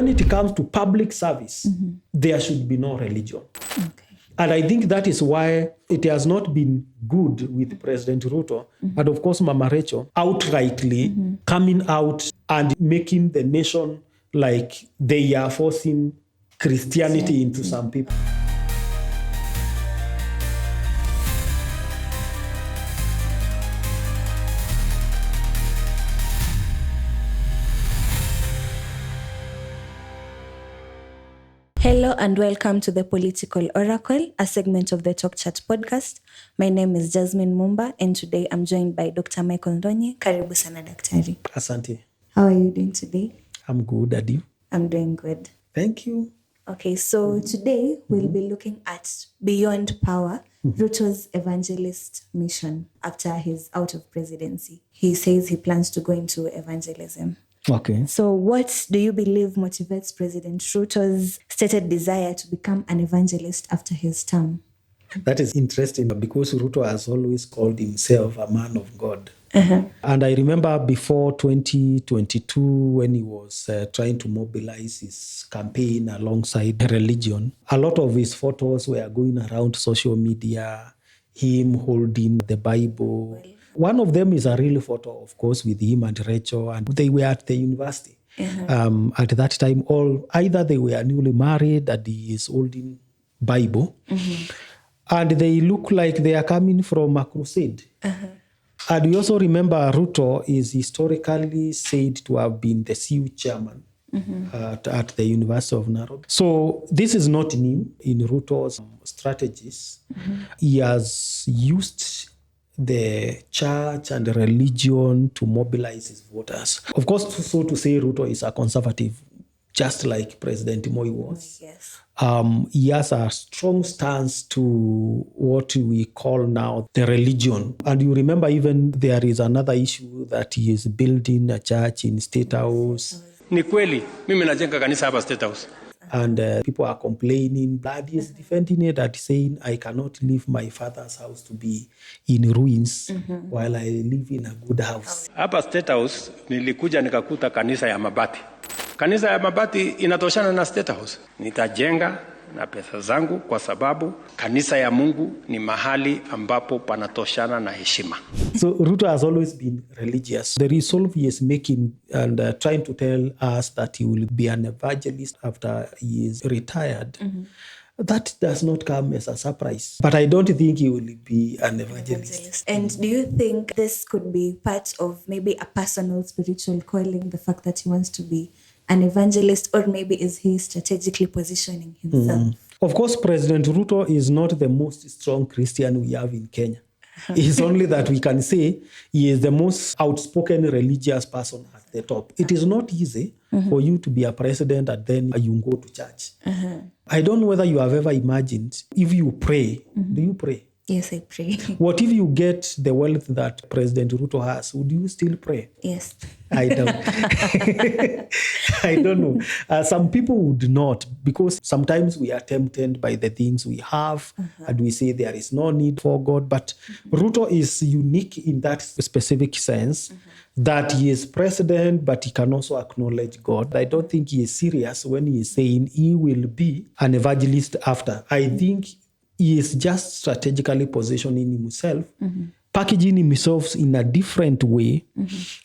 it comes to public service, there should be no religion. Okay. And I think that is why it has not been good with President Ruto and, of course, Mama Rachel outrightly coming out and making the nation like they are forcing Christianity into some people. Hello and welcome to the Political Oracle, a segment of the Talk Chat podcast. My name is 𝐑𝐮𝐭𝐨'𝐬 and today I'm joined by Dr. Michael 𝐂𝐨𝐬. Karibu sana daktari. Asante. How are you doing today? I'm good, and you? I'm doing good. Thank you. Okay, so today we'll be looking at Beyond Power, Ruto's evangelist mission after he's out of presidency. He says he plans to go into evangelism. Okay. So what do you believe motivates President Ruto's stated desire to become an evangelist after his term? That is interesting because Ruto has always called himself a man of God. And I remember before 2022 when he was trying to mobilize his campaign alongside religion, a lot of his photos were going around social media, him holding the Bible. One of them is a real photo, of course, with him and Rachel, and they were at the university. At that time, either they were newly married and he is holding Bible, and they look like they are coming from a crusade. And we also remember Ruto is historically said to have been the CU chairman at the University of Nairobi. So this is not new in Ruto's strategies. He has used the church and the religion to mobilize his voters. Of course, so to say Ruto is a conservative, just like President Moi was. Yes. He has a strong stance to what we call now the religion. And you remember even there is another issue that he is building a church in State House. Ni kweli, mimi najenga kanisa hapa State House. And people are complaining, but he is defending it and saying, I cannot leave my father's house to be in ruins while I live in a good house. Hapa State House nilikuja nikakuta kanisa ya mabati. Kanisa ya mabati inatoshana na State House. Nitajenga na pesa zangu kwa sababu kanisa ya Mungu ni mahali ambapo panatoshana na heshima. So Ruto has always been religious. The resolve he is making and trying to tell us that he will be an evangelist after he is retired. That does not come as a surprise. But I don't think he will be an evangelist. And do you think this could be part of maybe a personal spiritual calling, the fact that he wants to be an evangelist, or maybe is he strategically positioning himself? Of course, President Ruto is not the most strong Christian we have in Kenya. It's only that we can say he is the most outspoken religious person at the top. It is not easy for you to be a president and then you go to church. I don't know whether you have ever imagined, if you pray, do you pray? Yes, I pray. What if you get the wealth that President Ruto has? Would you still pray? Yes. I don't. I don't know. Some people would not, because sometimes we are tempted by the things we have and we say there is no need for God. But Ruto is unique in that specific sense that he is president, but he can also acknowledge God. I don't think he is serious when he is saying he will be an evangelist after. I think he is just strategically positioning himself, packaging himself in a different way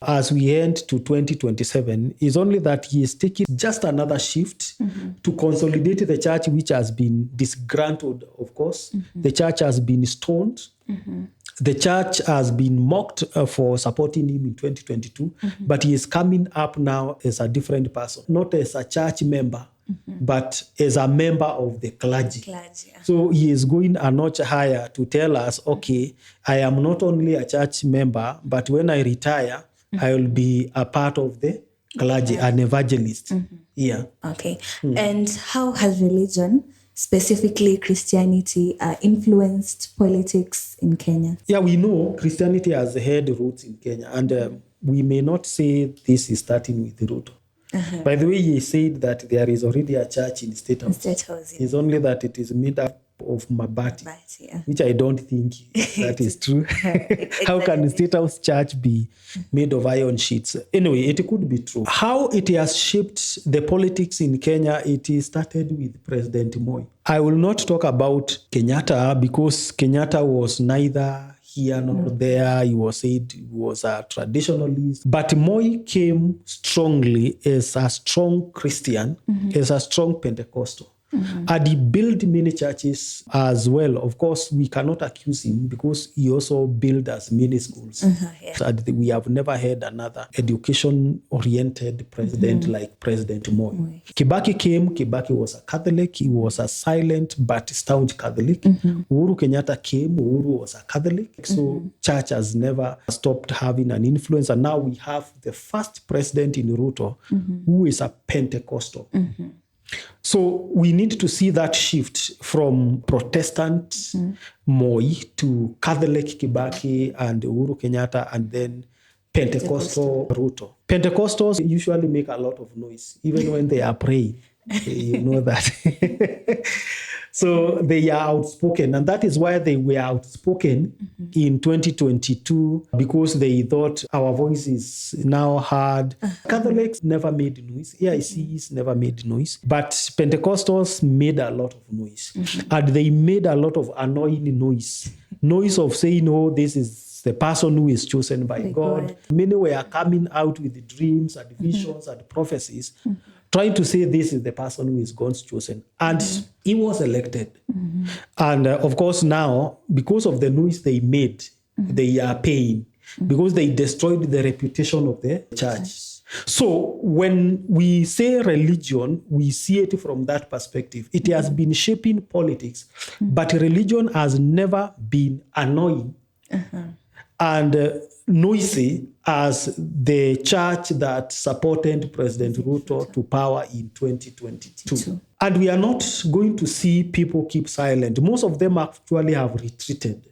as we head to 2027. Is only that he is taking just another shift to consolidate the church, which has been disgruntled, of course. The church has been stoned. The church has been mocked for supporting him in 2022, but he is coming up now as a different person, not as a church member, but as a member of the clergy. So he is going a notch higher to tell us, okay, I am not only a church member, but when I retire, I will be a part of the clergy, an evangelist. Yeah. Okay. And how has religion, specifically Christianity, influenced politics in Kenya? Yeah, we know Christianity has had roots in Kenya, and we may not say this is starting with Ruto. By the way, he said that there is already a church in State House. State House, yeah. It's only that it is made up of Mabati, Yeah. which I don't think that is true. How can a State House church be made of iron sheets? Anyway, it could be true. How it has shaped the politics in Kenya, it started with President Moi. I will not talk about Kenyatta because Kenyatta was neither here nor there. He was said he was a traditionalist. But Moi came strongly as a strong Christian, as a strong Pentecostal. And he built many churches as well. Of course, we cannot accuse him because he also built as many schools. And we have never had another education-oriented president like President Moi. Kibaki came. Kibaki was a Catholic. He was a silent but staunch Catholic. Uhuru Kenyatta came. Uhuru was a Catholic. So church has never stopped having an influence. And now we have the first president in Ruto who is a Pentecostal. So we need to see that shift from Protestant Moi to Catholic Kibaki and Uhuru Kenyatta and then Pentecostal Ruto. Pentecostals usually make a lot of noise, even when they are praying. You know that. So they are outspoken. And that is why they were outspoken in 2022, because they thought our voice is now heard. Catholics never made noise. AICs never made noise. But Pentecostals made a lot of noise. And they made a lot of annoying noise. Noise of saying, oh, this is the person who is chosen by God. Many were coming out with dreams and visions and prophecies, trying to say this is the person who is God's chosen. And he was elected. And of course now, because of the noise they made, they are paying, because they destroyed the reputation of the church. So when we say religion, we see it from that perspective. It has been shaping politics, but religion has never been annoying and noisy as the church that supported President Ruto to power in 2022. And we are not going to see people keep silent. Most of them actually have retreated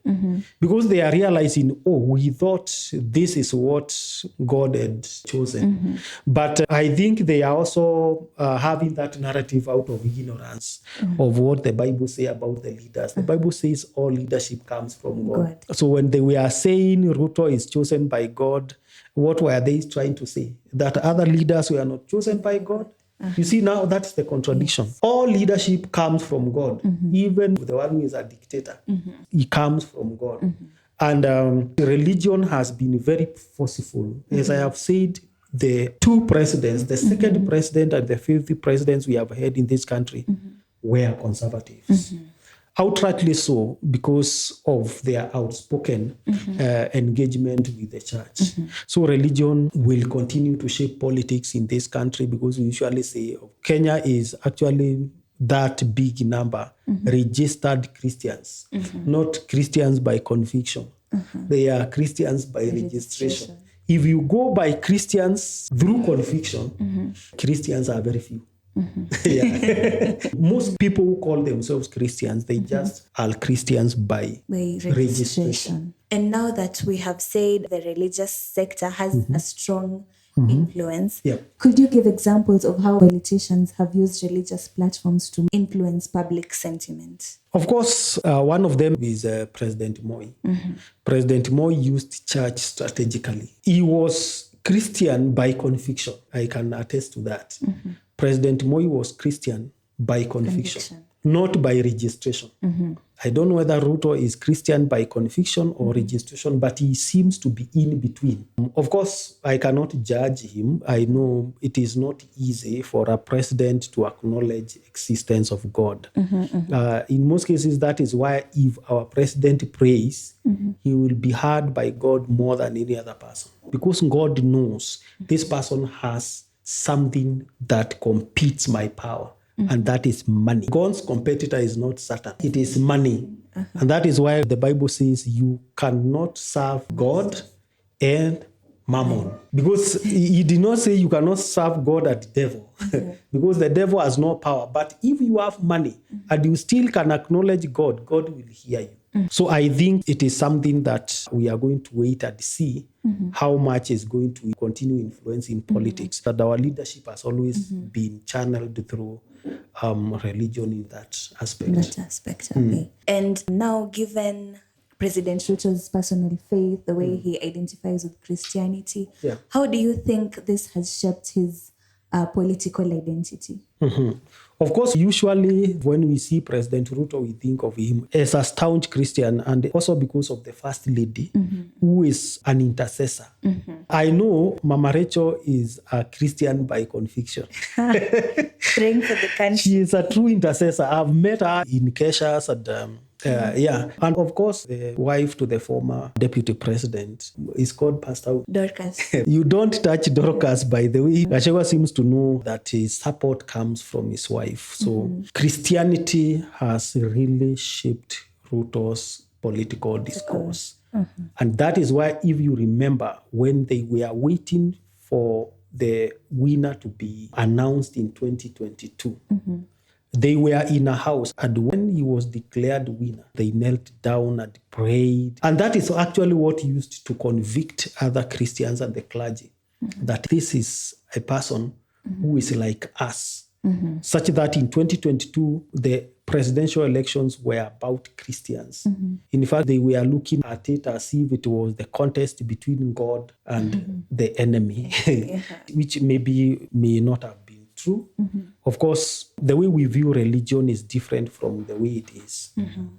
because they are realizing, oh, we thought this is what God had chosen. But I think they are also having that narrative out of ignorance of what the Bible says about the leaders. The Bible says all leadership comes from God. So when they were saying Ruto is chosen by God, what were they trying to say? That other leaders were not chosen by God? You see, now that's the contradiction. All leadership comes from God. Even the one who is a dictator, he comes from God. And religion has been very forceful. As I have said, the two presidents, the second president and the fifth presidents we have had in this country were conservatives. Outrightly so, because of their outspoken engagement with the church. So religion will continue to shape politics in this country, because we usually say Kenya is actually that big number registered Christians, not Christians by conviction. They are Christians by registration. If you go by Christians through conviction, Christians are very few. Most people who call themselves Christians, they just are Christians by registration. And now that we have said the religious sector has a strong influence, could you give examples of how politicians have used religious platforms to influence public sentiment? Of course, one of them is President Moi. President Moi used church strategically. He was Christian by conviction. I can attest to that. President Moi was Christian by conviction, not by registration. I don't know whether Ruto is Christian by conviction or registration, but he seems to be in between. Of course, I cannot judge him. I know it is not easy for a president to acknowledge existence of God. In most cases, that is why if our president prays, he will be heard by God more than any other person. Because God knows this person has something that competes my power, and that is money. God's competitor is not Satan, it is money. And that is why the Bible says you cannot serve God and mammon. Because he did not say you cannot serve God and the devil, because the devil has no power. But if you have money and you still can acknowledge God, God will hear you. So I think it is something that we are going to wait and see how much is going to continue influencing politics. That our leadership has always been channeled through religion in that aspect. In that aspect, okay. And now, given President Ruto's personal faith, the way he identifies with Christianity, how do you think this has shaped his political identity? Of course, usually when we see President Ruto, we think of him as a staunch Christian, and also because of the First Lady, who is an intercessor. I know Mama Rachel is a Christian by conviction. Praying for the country. She is a true intercessor. I've met her in 𝐂𝐥𝐻𝐬𝐬 and and of course the wife to the former deputy president is called Pastor Dorcas. You don't touch Dorcas, by the way. Gachagua seems to know that his support comes from his wife. So Christianity has really shaped Ruto's political discourse. And that is why, if you remember, when they were waiting for the winner to be announced in 2022, they were in a house, and when he was declared winner, they knelt down and prayed. And that is actually what used to convict other Christians and the clergy, that this is a person who is like us. Such that in 2022, the presidential elections were about Christians. In fact, they were looking at it as if it was the contest between God and the enemy, which maybe may not have been true. Of course, the way we view religion is different from the way it is.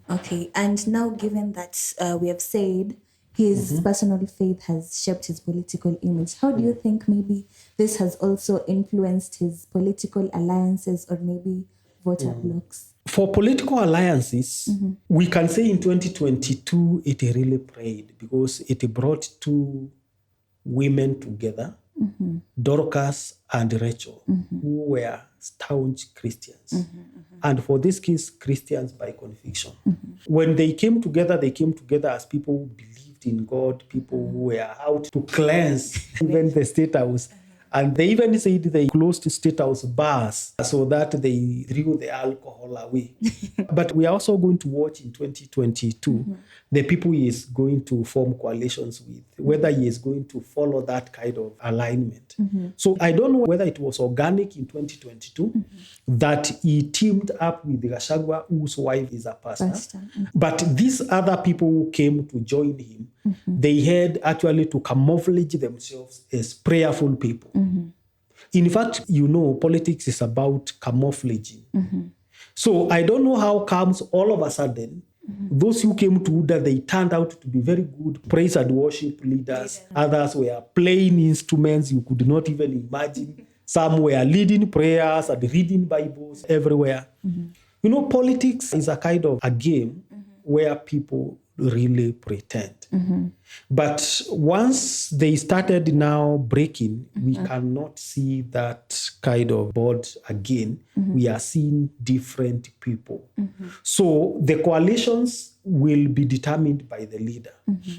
Okay, and now given that we have said his personal faith has shaped his political image, how do you think maybe this has also influenced his political alliances or maybe voter blocks? For political alliances, we can say in 2022, it really prayed because it brought two women together, Dorcas and Rachel, who were staunch Christians. And for this case, Christians by conviction. When they came together as people who believed in God, people who were out to cleanse even the State House. And they even said they closed State House bars so that they threw the alcohol away. But we are also going to watch in 2022 the people he is going to form coalitions with, whether he is going to follow that kind of alignment. So I don't know whether it was organic in 2022 that he teamed up with Gachagua, whose wife is a pastor. But these other people who came to join him, they had actually to camouflage themselves as prayerful people. In fact, politics is about camouflaging. So I don't know how comes all of a sudden, those who came to UDA, they turned out to be very good praise and worship leaders. Others were playing instruments you could not even imagine. Some were leading prayers and reading Bibles everywhere. Politics is a kind of a game where people really pretend. But once they started now breaking, we cannot see that kind of board again. We are seeing different people. So the coalitions will be determined by the leader.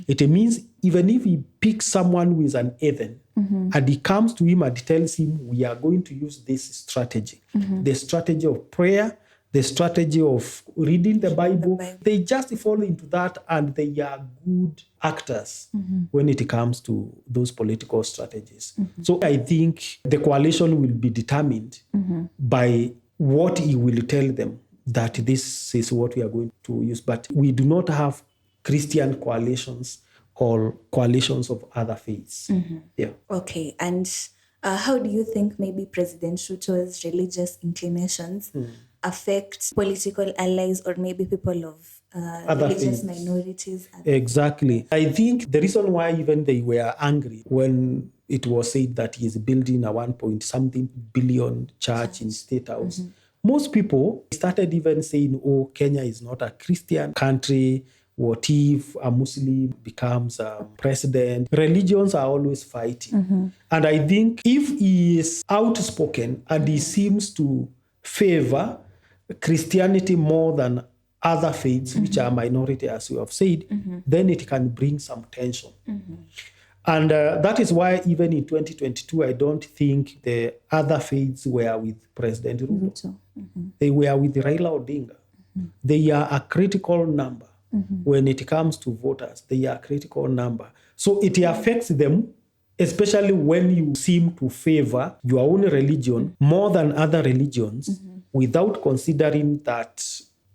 It means even if he picks someone who is an heathen, and he comes to him and tells him, we are going to use this strategy, the strategy of prayer, the strategy of reading the Bible, they just fall into that, and they are good actors when it comes to those political strategies. So I think the coalition will be determined by what he will tell them, that this is what we are going to use. But we do not have Christian coalitions or coalitions of other faiths. Okay, and how do you think maybe President Ruto's religious inclinations affect political allies or maybe people of religious minorities? Exactly. I think the reason why even they were angry when it was said that he is building a 1-point-something billion church in State House, most people started even saying, Kenya is not a Christian country. What if a Muslim becomes a president? Religions are always fighting. And I think if he is outspoken and he seems to favor Christianity more than other faiths, which are minority, as you have said, then it can bring some tension. And that is why even in 2022, I don't think the other faiths were with President Ruto. They were with Raila Odinga. They are a critical number. When it comes to voters, they are a critical number. So it affects them, especially when you seem to favor your own religion more than other religions. without considering that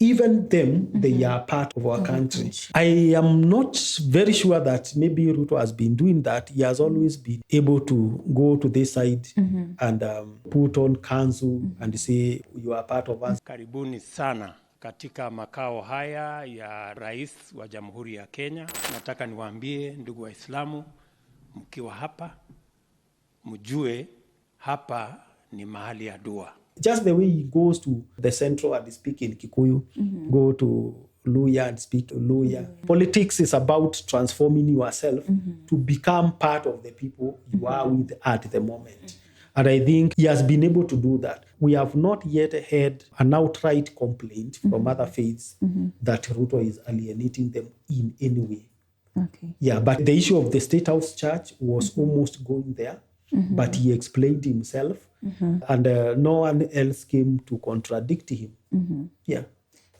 even them, they are part of our country. I am not very sure that maybe Ruto has been doing that. He has always been able to go to this side and put on council and say, you are part of us. Karibuni sana katika makao haya ya Rais wa Jamhuri ya Kenya. Nataka niwaambie ndugu Waislamu, mkiwa hapa, mjue hapa ni mahali ya dua. Just the way he goes to the central and speak in Kikuyu, go to Luya and speak Luya. Politics is about transforming yourself to become part of the people you are with at the moment. And I think he has been able to do that. We have not yet heard an outright complaint from other faiths that Ruto is alienating them in any way. Okay. Yeah, but the issue of the State House Church was almost going there, but he explained himself, and no one else came to contradict him. Yeah.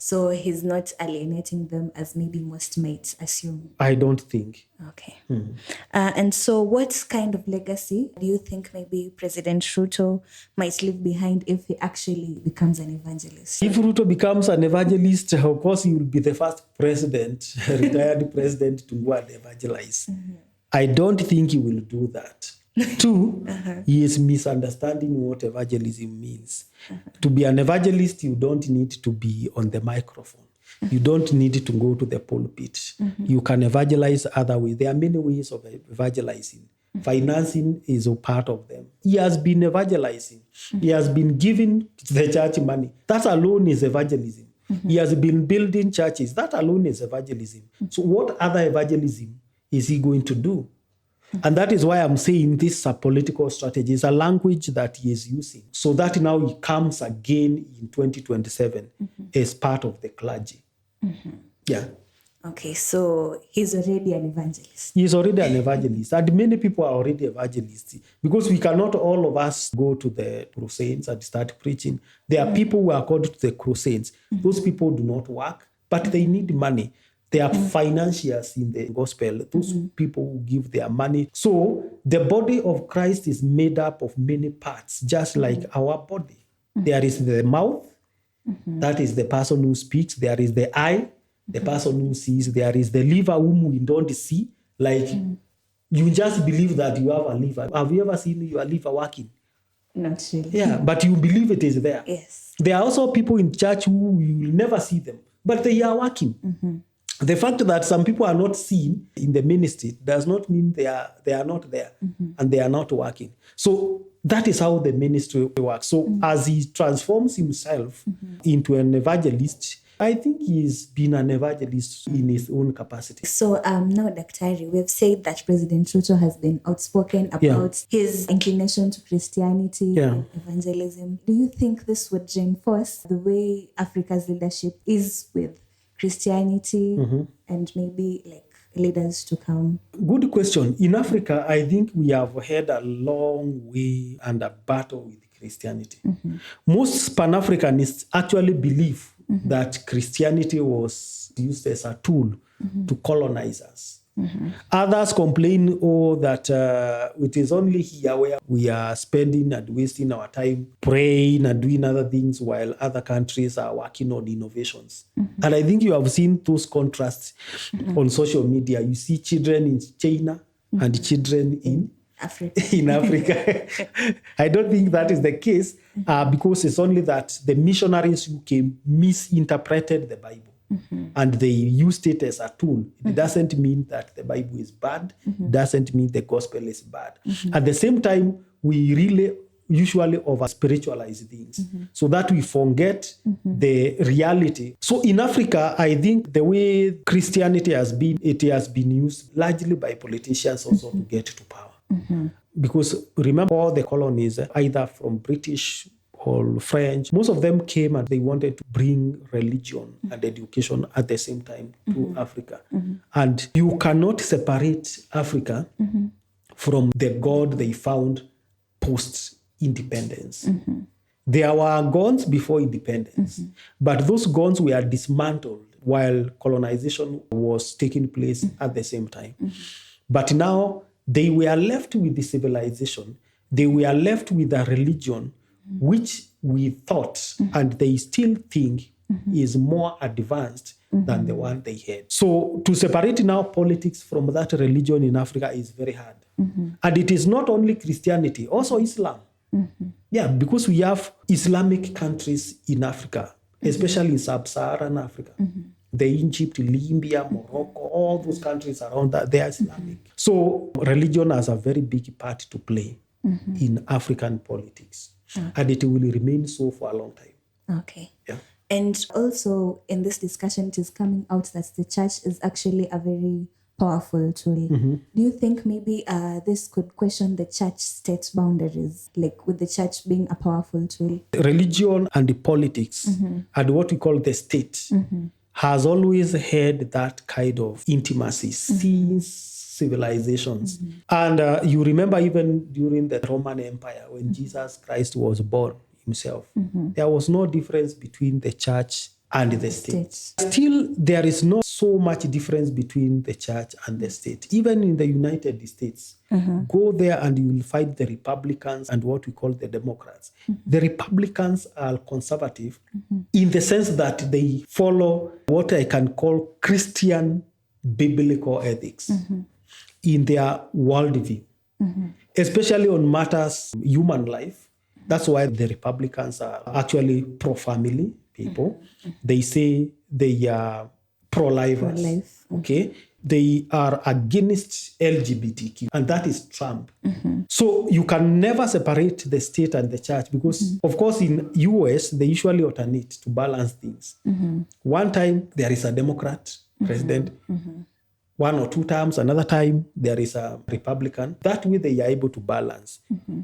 So he's not alienating them as maybe most might assume? I don't think. Okay. And so what kind of legacy do you think maybe President Ruto might leave behind if he actually becomes an evangelist? If Ruto becomes an evangelist, of course, he will be the first president, retired president, to go and evangelize. I don't think he will do that. Two, he is misunderstanding what evangelism means. To be an evangelist, you don't need to be on the microphone. You don't need to go to the pulpit. You can evangelize other ways. There are many ways of evangelizing. Financing is a part of them. He has been evangelizing. He has been giving the church money. That alone is evangelism. He has been building churches. That alone is evangelism. So what other evangelism is he going to do? And that is why I'm saying this is a political strategy. It's a language that he is using. So that now he comes again in 2027 as part of the clergy. Yeah. Okay, so he's already an evangelist. He is already an evangelist. And many people are already evangelists. Because we cannot all of us go to the crusades and start preaching. There are people who are called to the crusades. Those people do not work, but they need money. They are financiers in the gospel, those people who give their money. So the body of Christ is made up of many parts, just like our body. There is the mouth, that is the person who speaks. There is the eye, the person who sees. There is the liver whom we don't see. Like you just believe that you have a liver. Have you ever seen your liver working? Not really. Yeah, but you believe it is there. Yes. There are also people in church who you will never see them, but they are working. The fact that some people are not seen in the ministry does not mean they are not there and they are not working. So that is how the ministry works. So as he transforms himself into an evangelist, I think he's been an evangelist in his own capacity. So now, Daktari, we've said that President Ruto has been outspoken about his inclination to Christianity and evangelism. Do you think this would reinforce the way Africa's leadership is with Christianity and maybe like leaders to come? Good question. In Africa, I think we have had a long way and a battle with Christianity. Most Pan-Africanists actually believe that Christianity was used as a tool to colonize us. Others complain, that it is only here where we are spending and wasting our time praying and doing other things while other countries are working on innovations. And I think you have seen those contrasts on social media. You see children in China and children in Africa. I don't think that is the case because it's only that the missionaries who came misinterpreted the Bible. And they used it as a tool. It doesn't mean that the Bible is bad. It doesn't mean the gospel is bad. At the same time, we really usually over-spiritualize things so that we forget the reality. So in Africa, I think the way Christianity has been, it has been used largely by politicians also to get to power. Because remember, all the colonies, either from British or French, most of them came and they wanted to bring religion and education at the same time to Africa. And you cannot separate Africa from the God they found post-independence. There were guns before independence, but those guns were dismantled while colonization was taking place at the same time. But now they were left with the civilization. They were left with a religion which we thought, and they still think, is more advanced than the one they had. So to separate now politics from that religion in Africa is very hard. And it is not only Christianity, also Islam. Yeah, because we have Islamic countries in Africa, especially in sub-Saharan Africa. The Egypt, Libya, Morocco, all those countries around that, they are Islamic. So religion has a very big part to play in African politics. And it will remain so for a long time. Okay. Yeah. And also in this discussion, it is coming out that the church is actually a very powerful tool. Do you think maybe this could question the church-state boundaries, like with the church being a powerful tool? Religion and the politics and what we call the state has always had that kind of intimacy since civilizations. And you remember even during the Roman Empire, when Jesus Christ was born himself, there was no difference between the church and the state. Still, there is not so much difference between the church and the state. Even in the United States, go there and you will find the Republicans and what we call the Democrats. The Republicans are conservative in the sense that they follow what I can call Christian biblical ethics in their worldview, especially on matters human life. That's why the Republicans are actually pro-family people. They say they are pro-lifers. Okay? They are against LGBTQ, and that is Trump. So you can never separate the state and the church because, of course, in US, they usually alternate to balance things. One time, there is a Democrat president. 1 or 2 terms, another time there is a Republican. That way they are able to balance.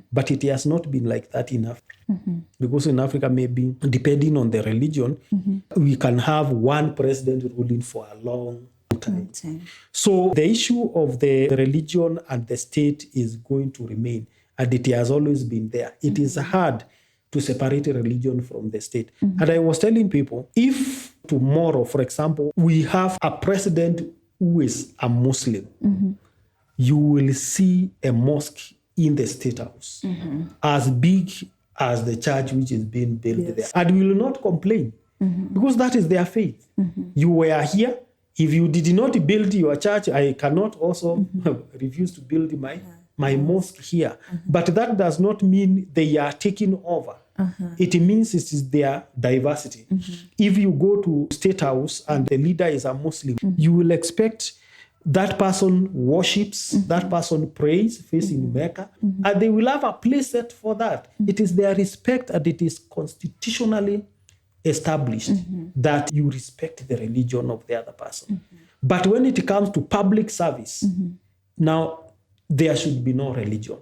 But it has not been like that in Africa. Because in Africa, maybe depending on the religion, we can have one president ruling for a long time. So the issue of the religion and the state is going to remain, and it has always been there. It is hard to separate religion from the state. And I was telling people, if tomorrow, for example, we have a president who is a Muslim, you will see a mosque in the State House as big as the church which is being built there. And we will not complain because that is their faith. You were here. If you did not build your church, I cannot also refuse to build my mosque here. But that does not mean they are taking over. It means it is their diversity. If you go to State House and the leader is a Muslim, you will expect that person worships, that person prays facing Mecca, and they will have a place set for that. It is their respect, and it is constitutionally established that you respect the religion of the other person. But when it comes to public service, now there should be no religion.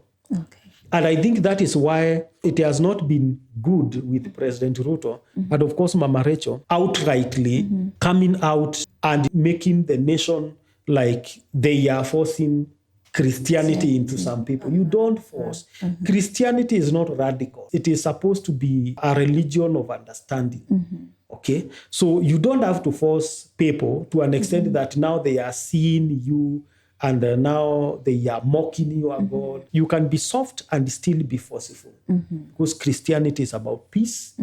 And I think that is why it has not been good with President Ruto and, of course, Mama Rachel outrightly coming out and making the nation like they are forcing Christianity into some people. You don't force. Christianity is not radical. It is supposed to be a religion of understanding. Okay? So you don't have to force people to an extent that now they are seeing you and now they are mocking your God. You can be soft and still be forceful. Because Christianity is about peace,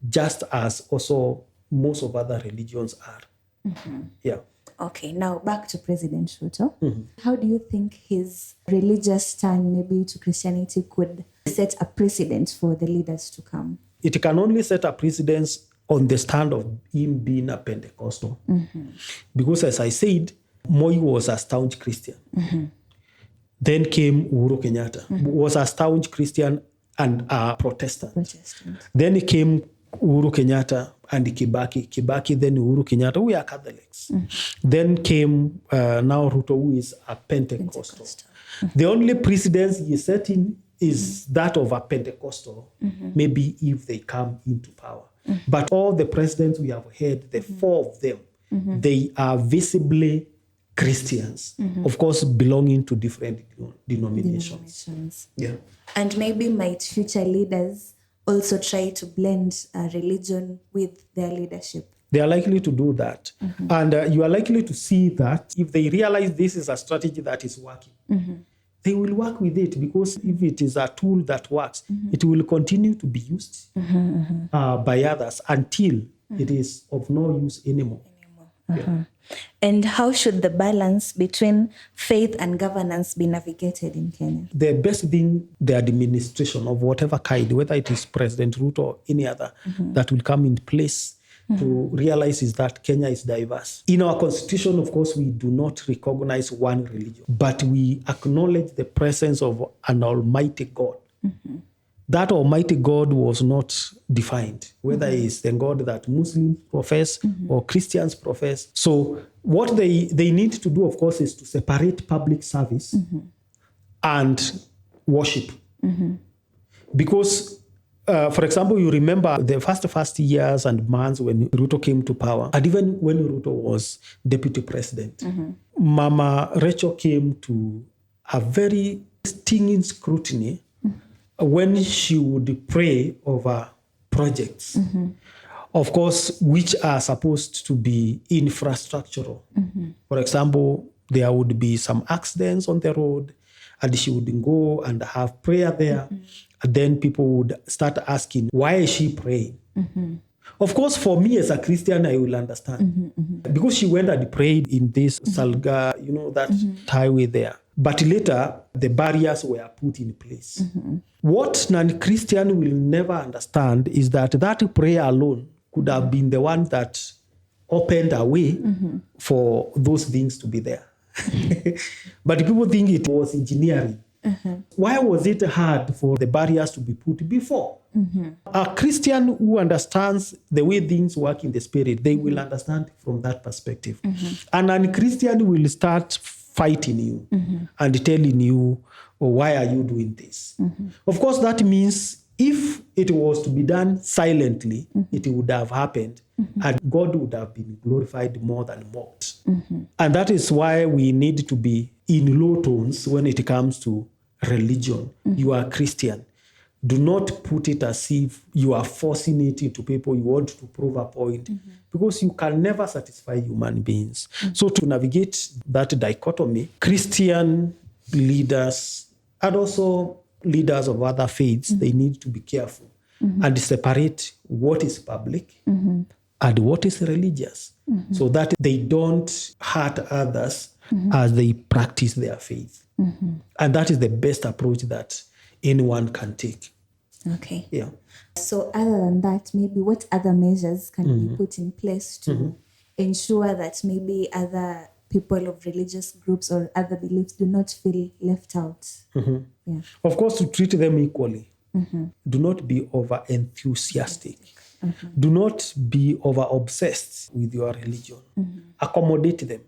just as also most of other religions are. Yeah. Okay, now back to President Ruto. How do you think his religious stand maybe to Christianity could set a precedent for the leaders to come? It can only set a precedence on the stand of him being a Pentecostal. Because as I said, Moi was a staunch Christian. Then came Uhuru Kenyatta, who was a staunch Christian and a Protestant. Then came Uhuru Kenyatta and Kibaki, then Uhuru Kenyatta, we are Catholics. Then came now Ruto, who is a Pentecostal. The only precedence he is setting is that of a Pentecostal, maybe if they come into power. But all the presidents we have had, the 4 of them, they are visibly Christians, of course, belonging to different denominations. Yeah. And maybe might future leaders also try to blend religion with their leadership? They are likely to do that. And you are likely to see that if they realize this is a strategy that is working, they will work with it, because if it is a tool that works, it will continue to be used by others until it is of no use anymore. Yeah. And how should the balance between faith and governance be navigated in Kenya? The best thing, the administration of whatever kind, whether it is President Ruto or any other, that will come in place to realize is that Kenya is diverse. In our constitution, of course, we do not recognize one religion, but we acknowledge the presence of an almighty God. That almighty God was not defined, whether it's the God that Muslims profess or Christians profess. So what they need to do, of course, is to separate public service and worship. Because for example, you remember the first years and months when Ruto came to power, and even when Ruto was deputy president, Mama Rachel came to a very stinging scrutiny when she would pray over projects, of course, which are supposed to be infrastructural. For example, there would be some accidents on the road, and she would go and have prayer there. And then people would start asking, why is she praying? Of course, for me as a Christian, I will understand. Because she went and prayed in this Salga, that highway there. But later, the barriers were put in place. What non-Christian will never understand is that prayer alone could have been the one that opened a way for those things to be there. But people think it was engineering. Why was it hard for the barriers to be put before? A Christian who understands the way things work in the spirit, they will understand from that perspective. And a Christian will start fighting you and telling you, why are you doing this? Of course, that means if it was to be done silently, it would have happened, and God would have been glorified more than mocked. And that is why we need to be in low tones when it comes to religion. You are Christian. Do not put it as if you are forcing it into people. You want to prove a point, because you can never satisfy human beings. So to navigate that dichotomy, Christian leaders and also leaders of other faiths, they need to be careful and separate what is public and what is religious, so that they don't hurt others as they practice their faith. And that is the best approach that anyone can take. Okay. Yeah. So other than that, maybe what other measures can be put in place to ensure that maybe other people of religious groups or other beliefs do not feel left out? Yeah. Of course, to treat them equally. Do not be over-enthusiastic. Do not be over-obsessed with your religion. Accommodate them.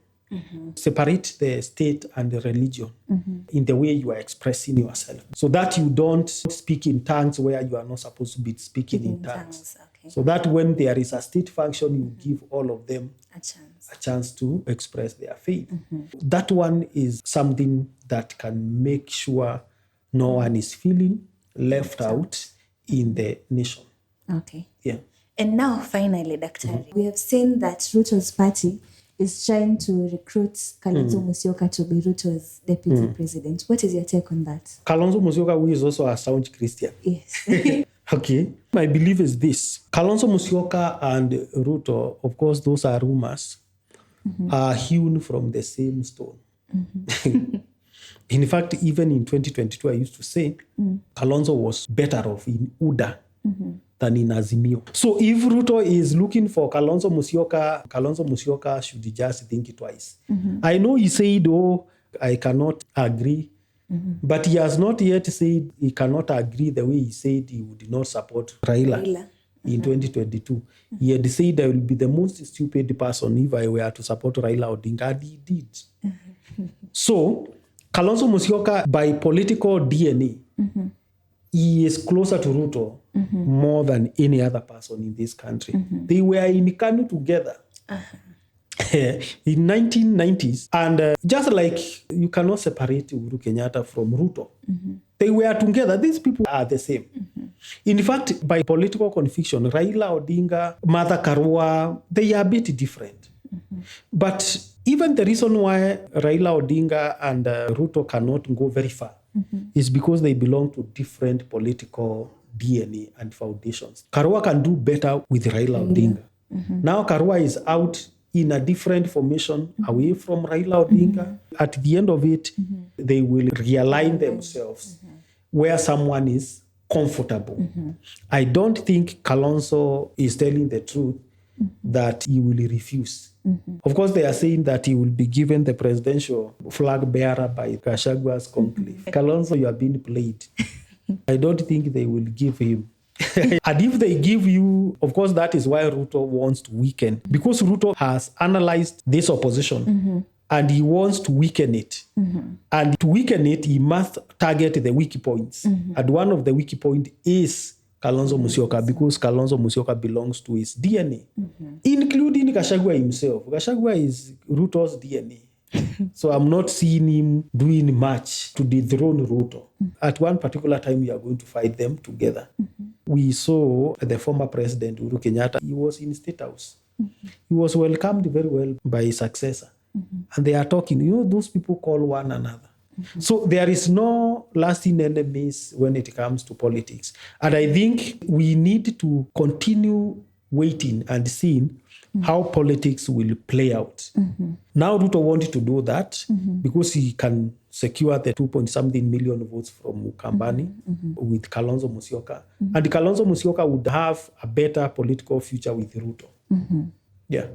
Separate the state and the religion in the way you are expressing yourself, so that you don't speak in tongues where you are not supposed to be speaking in tongues. Okay. So that when there is a state function, you give all of them a chance to express their faith. That one is something that can make sure no one is feeling left out in the nation. Okay. Yeah. And now, finally, Dr. We have seen that Ruto's party is trying to recruit Kalonzo Musyoka to be Ruto's deputy president. What is your take on that? Kalonzo Musyoka, who is also a staunch Christian. Yes. Okay. My belief is this. Kalonzo Musyoka and Ruto, of course, those are rumors, are hewn from the same stone. In fact, even in 2022, I used to say Kalonzo was better off in UDA than in Azimio. So if Ruto is looking for Kalonzo Musyoka should just think twice. I know he said, I cannot agree. But he has not yet said he cannot agree the way he said he would not support Raila. In 2022. He had said I will be the most stupid person if I were to support Raila Odinga. And he did. So, Kalonzo Musyoka, by political DNA, he is closer to Ruto more than any other person in this country. They were in Kanu together in 1990s. And just like you cannot separate Uhuru Kenyatta from Ruto, they were together. These people are the same. In fact, by political conviction, Raila Odinga, Martha Karua, they are a bit different. But even the reason why Raila Odinga and Ruto cannot go very far is because they belong to different political DNA and foundations. Karua can do better with Raila Odinga. Now Karua is out in a different formation away from Raila Odinga. At the end of it, they will realign themselves where someone is comfortable. I don't think Kalonzo is telling the truth that he will refuse. Of course, they are saying that he will be given the presidential flag bearer by Gachagwa's conclave. Kalonzo, you are being played. I don't think they will give him. And if they give you, of course, that is why Ruto wants to weaken. Because Ruto has analyzed this opposition and he wants to weaken it. And to weaken it, he must target the weak points. And one of the weak points is Kalonzo Musyoka, because Kalonzo Musyoka belongs to his DNA, including Gachagua himself. Gachagua is Ruto's DNA. So I'm not seeing him doing much to dethrone Ruto. At one particular time, we are going to fight them together. We saw the former president, Uhuru Kenyatta, he was in State House. He was welcomed very well by his successor. And they are talking, those people call one another. So there is no lasting enemies when it comes to politics. And I think we need to continue waiting and seeing how politics will play out. Now Ruto wanted to do that because he can secure the 2-point-something million votes from Ukambani with Kalonzo Musyoka. And Kalonzo Musyoka would have a better political future with Ruto. Yeah.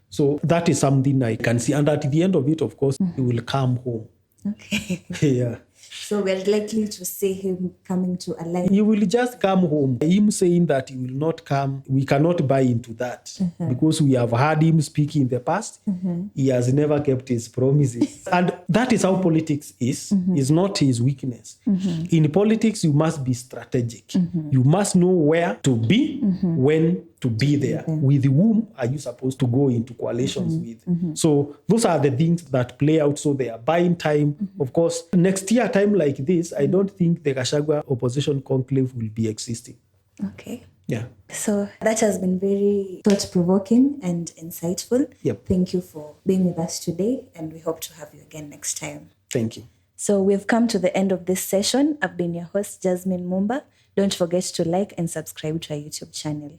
So that is something I can see. And at the end of it, of course, he will come home. Okay. Yeah. So we're likely to see him coming to a line. He will just come home. Him saying that he will not come, we cannot buy into that because we have heard him speak in the past. He has never kept his promises. And that is how politics is. It's not his weakness. In politics, you must be strategic. You must know where to be, when to be there. With whom are you supposed to go into coalitions with? So those are the things that play out. So they are buying time. Of course, next year, time like this, I don't think the Gachagua opposition conclave will be existing. Okay. Yeah. So that has been very thought-provoking and insightful. Yep. Thank you for being with us today, and we hope to have you again next time. Thank you. So we've come to the end of this session. I've been your host, 𝐒𝐯𝐿. Don't forget to like and subscribe to our YouTube channel.